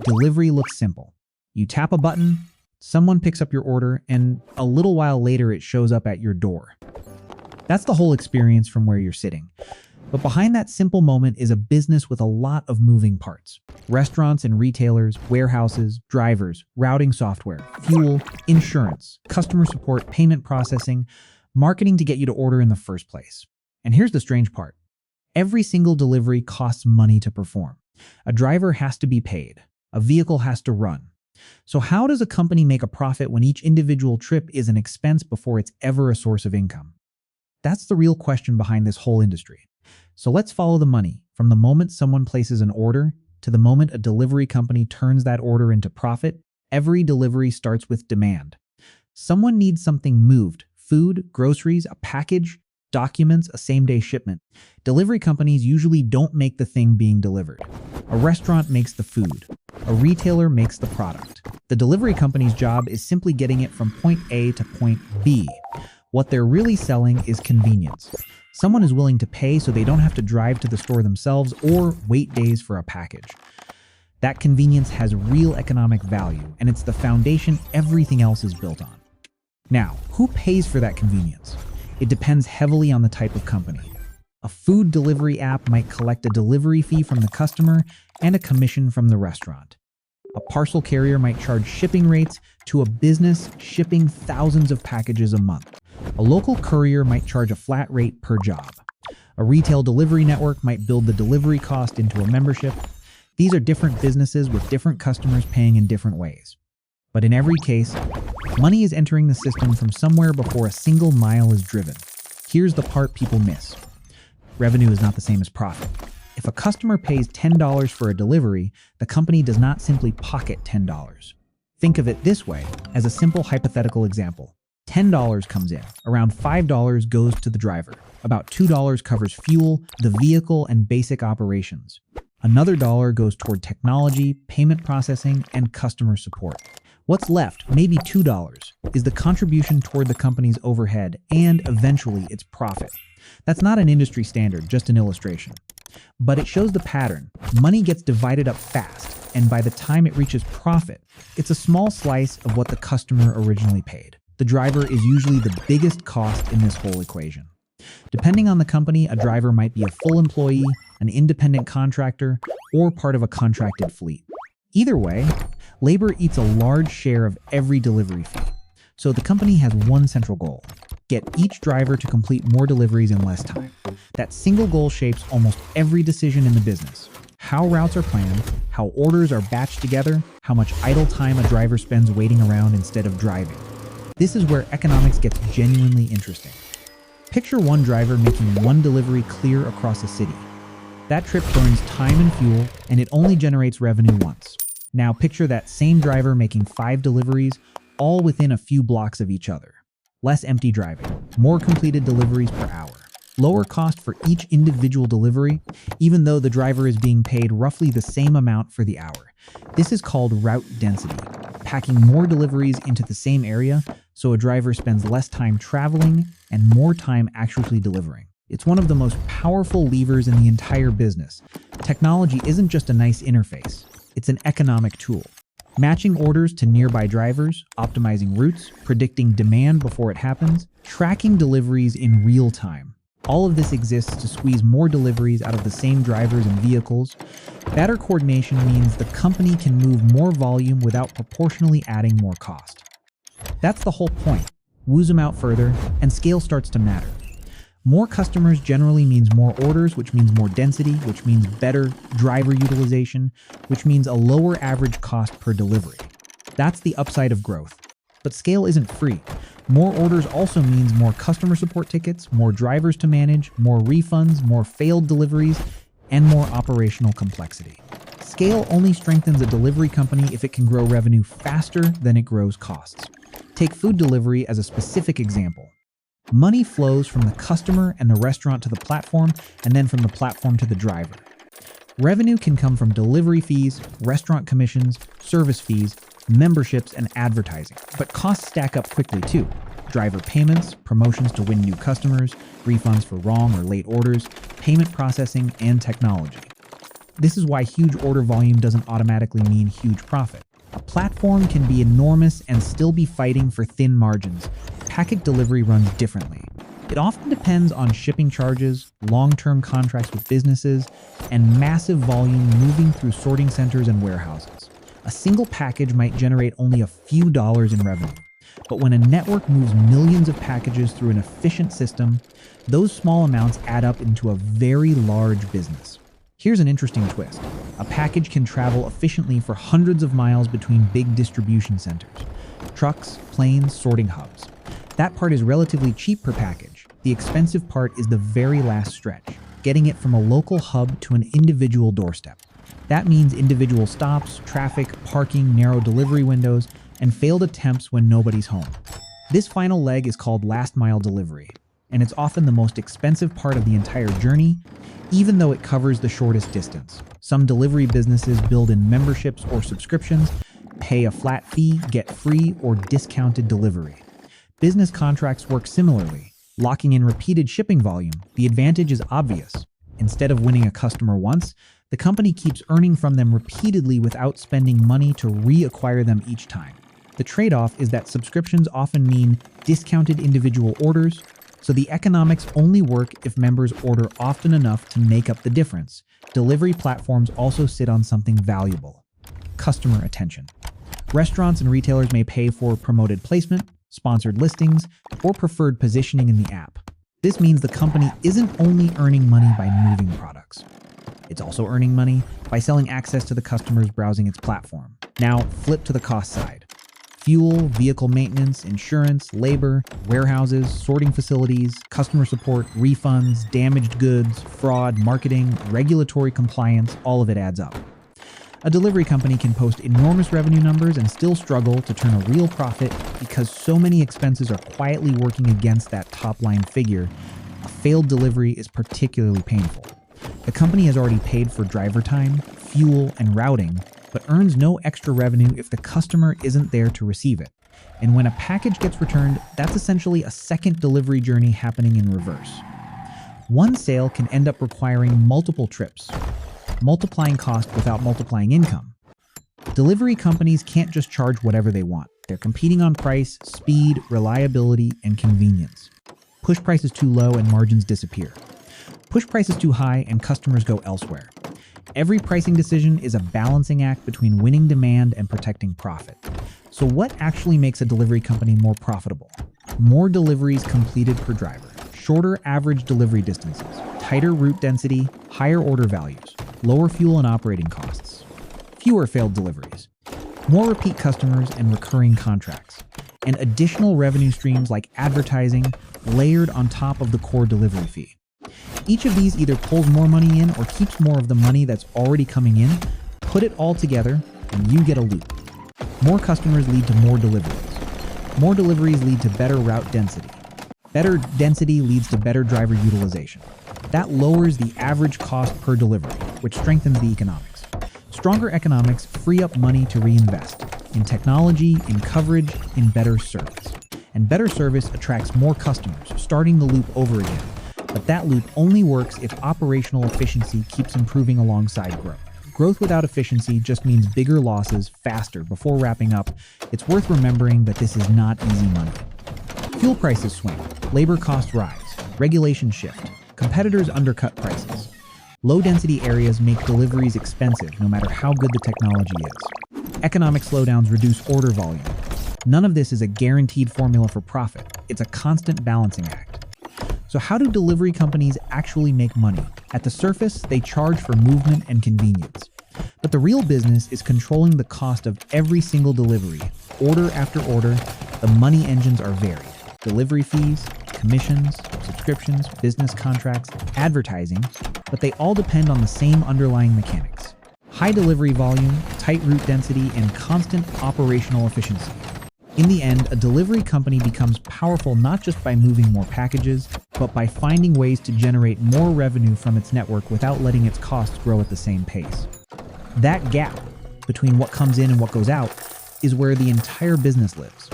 delivery looks simple. You tap a button, someone picks up your order, and a little while later it shows up at your door. That's the whole experience from where you're sitting. But behind that simple moment is a business with a lot of moving parts. Restaurants and retailers, warehouses, drivers, routing software, fuel, insurance, customer support, payment processing, marketing to get you to order in the first place. And here's the strange part. Every single delivery costs money to perform. A driver has to be paid. A vehicle has to run. So how does a company make a profit when each individual trip is an expense before it's ever a source of income? That's the real question behind this whole industry. So let's follow the money from the moment someone places an order to the moment a delivery company turns that order into profit. Every delivery starts with demand. Someone needs something moved: food, groceries, a package, documents, a same-day shipment. Delivery companies usually don't make the thing being delivered. A restaurant makes the food. A retailer makes the product. The delivery company's job is simply getting it from point A to point B. What they're really selling is convenience. Someone is willing to pay so they don't have to drive to the store themselves or wait days for a package. That convenience has real economic value, and it's the foundation everything else is built on. Now, who pays for that convenience? It depends heavily on the type of company. A food delivery app might collect a delivery fee from the customer and a commission from the restaurant. A parcel carrier might charge shipping rates to a business shipping thousands of packages a month. A local courier might charge a flat rate per job. A retail delivery network might build the delivery cost into a membership. These are different businesses with different customers paying in different ways. But in every case, money is entering the system from somewhere before a single mile is driven. Here's the part people miss. Revenue is not the same as profit. If a customer pays $10 for a delivery, the company does not simply pocket $10. Think of it this way, as a simple hypothetical example. $10 comes in, around $5 goes to the driver, about $2 covers fuel, the vehicle, and basic operations. Another dollar goes toward technology, payment processing, and customer support. What's left, maybe $2, is the contribution toward the company's overhead and eventually its profit. That's not an industry standard, just an illustration. But it shows the pattern. Money gets divided up fast, and by the time it reaches profit, it's a small slice of what the customer originally paid. The driver is usually the biggest cost in this whole equation. Depending on the company, a driver might be a full employee, an independent contractor, or part of a contracted fleet. Either way, labor eats a large share of every delivery fee. So the company has one central goal: get each driver to complete more deliveries in less time. That single goal shapes almost every decision in the business. How routes are planned, how orders are batched together, how much idle time a driver spends waiting around instead of driving. This is where economics gets genuinely interesting. Picture one driver making one delivery clear across a city. That trip burns time and fuel, and it only generates revenue once. Now picture that same driver making 5 deliveries, all within a few blocks of each other. Less empty driving, more completed deliveries per hour. Lower cost for each individual delivery, even though the driver is being paid roughly the same amount for the hour. This is called route density, packing more deliveries into the same area so a driver spends less time traveling and more time actually delivering. It's one of the most powerful levers in the entire business. Technology isn't just a nice interface, it's an economic tool. Matching orders to nearby drivers, optimizing routes, predicting demand before it happens, tracking deliveries in real time. All of this exists to squeeze more deliveries out of the same drivers and vehicles. Better coordination means the company can move more volume without proportionally adding more cost. That's the whole point. Woo them out further, and scale starts to matter. More customers generally means more orders, which means more density, which means better driver utilization, which means a lower average cost per delivery. That's the upside of growth. But scale isn't free. More orders also means more customer support tickets, more drivers to manage, more refunds, more failed deliveries, and more operational complexity. Scale only strengthens a delivery company if it can grow revenue faster than it grows costs. Take food delivery as a specific example. Money flows from the customer and the restaurant to the platform, and then from the platform to the driver. Revenue can come from delivery fees, restaurant commissions, service fees, memberships, and advertising. But costs stack up quickly too. Driver payments, promotions to win new customers, refunds for wrong or late orders, payment processing, and technology. This is why huge order volume doesn't automatically mean huge profit. A platform can be enormous and still be fighting for thin margins. Package delivery runs differently. It often depends on shipping charges, long-term contracts with businesses, and massive volume moving through sorting centers and warehouses. A single package might generate only a few dollars in revenue. But when a network moves millions of packages through an efficient system, those small amounts add up into a very large business. Here's an interesting twist. A package can travel efficiently for hundreds of miles between big distribution centers. Trucks, planes, sorting hubs. That part is relatively cheap per package. The expensive part is the very last stretch, getting it from a local hub to an individual doorstep. That means individual stops, traffic, parking, narrow delivery windows, and failed attempts when nobody's home. This final leg is called last mile delivery, and it's often the most expensive part of the entire journey, even though it covers the shortest distance. Some delivery businesses build in memberships or subscriptions, pay a flat fee, get free or discounted delivery. Business contracts work similarly. Locking in repeated shipping volume, the advantage is obvious. Instead of winning a customer once, the company keeps earning from them repeatedly without spending money to reacquire them each time. The trade-off is that subscriptions often mean discounted individual orders, so the economics only work if members order often enough to make up the difference. Delivery platforms also sit on something valuable: customer attention. Restaurants and retailers may pay for promoted placement, sponsored listings, or preferred positioning in the app. This means the company isn't only earning money by moving products. It's also earning money by selling access to the customers browsing its platform. Now, flip to the cost side. Fuel, vehicle maintenance, insurance, labor, warehouses, sorting facilities, customer support, refunds, damaged goods, fraud, marketing, regulatory compliance, all of it adds up. A delivery company can post enormous revenue numbers and still struggle to turn a real profit because so many expenses are quietly working against that top-line figure. A failed delivery is particularly painful. The company has already paid for driver time, fuel, and routing, but earns no extra revenue if the customer isn't there to receive it. And when a package gets returned, that's essentially a second delivery journey happening in reverse. One sale can end up requiring multiple trips, multiplying cost without multiplying income. Delivery companies can't just charge whatever they want. They're competing on price, speed, reliability, and convenience. Push prices too low and margins disappear. Push prices too high and customers go elsewhere. Every pricing decision is a balancing act between winning demand and protecting profit. So what actually makes a delivery company more profitable? More deliveries completed per driver, shorter average delivery distances, tighter route density, higher order values, lower fuel and operating costs, fewer failed deliveries, more repeat customers and recurring contracts, and additional revenue streams like advertising layered on top of the core delivery fee. Each of these either pulls more money in or keeps more of the money that's already coming in. Put it all together and you get a loop. More customers lead to more deliveries. More deliveries lead to better route density. Better density leads to better driver utilization. That lowers the average cost per delivery, which strengthens the economics. Stronger economics free up money to reinvest in technology, in coverage, in better service. And better service attracts more customers, starting the loop over again. But that loop only works if operational efficiency keeps improving alongside growth. Growth without efficiency just means bigger losses faster. Before wrapping up, it's worth remembering that this is not easy money. Fuel prices swing, labor costs rise, regulations shift, competitors undercut prices. Low-density areas make deliveries expensive no matter how good the technology is. Economic slowdowns reduce order volume. None of this is a guaranteed formula for profit. It's a constant balancing act. So how do delivery companies actually make money? At the surface, they charge for movement and convenience. But the real business is controlling the cost of every single delivery. Order after order, the money engines are varied. Delivery fees, commissions, subscriptions, business contracts, advertising, but they all depend on the same underlying mechanics. High delivery volume, tight route density, and constant operational efficiency. In the end, a delivery company becomes powerful not just by moving more packages, but by finding ways to generate more revenue from its network without letting its costs grow at the same pace. That gap between what comes in and what goes out is where the entire business lives.